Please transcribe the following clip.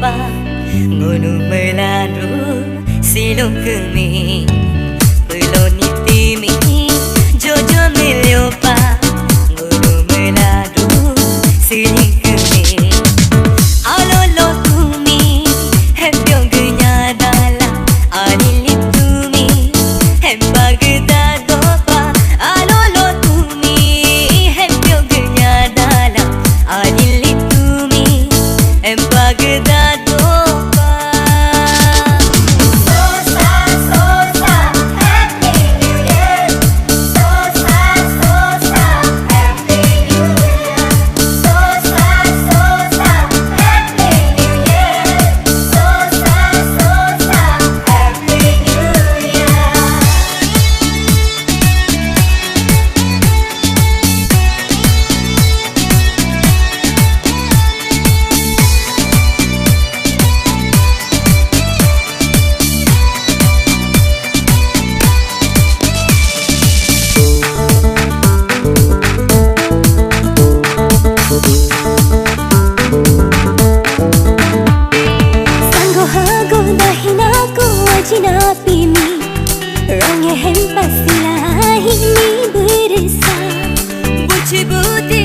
leopa ngunu meladu silung kemi peloni timi jojo meleopa ngunu meladu siling kemi alolo tumi hempyong genya dala anili tumi hempagda dopa alolo tumi hempyong genya dala anili tumi hempagda dopa sosa sosa happy new year sosa sosa happy new year sosa sosa happy new year sosa sosa happy new year. Sanggo hago dahina ko ajina pimi rangye hem pasila himi bersa buci buti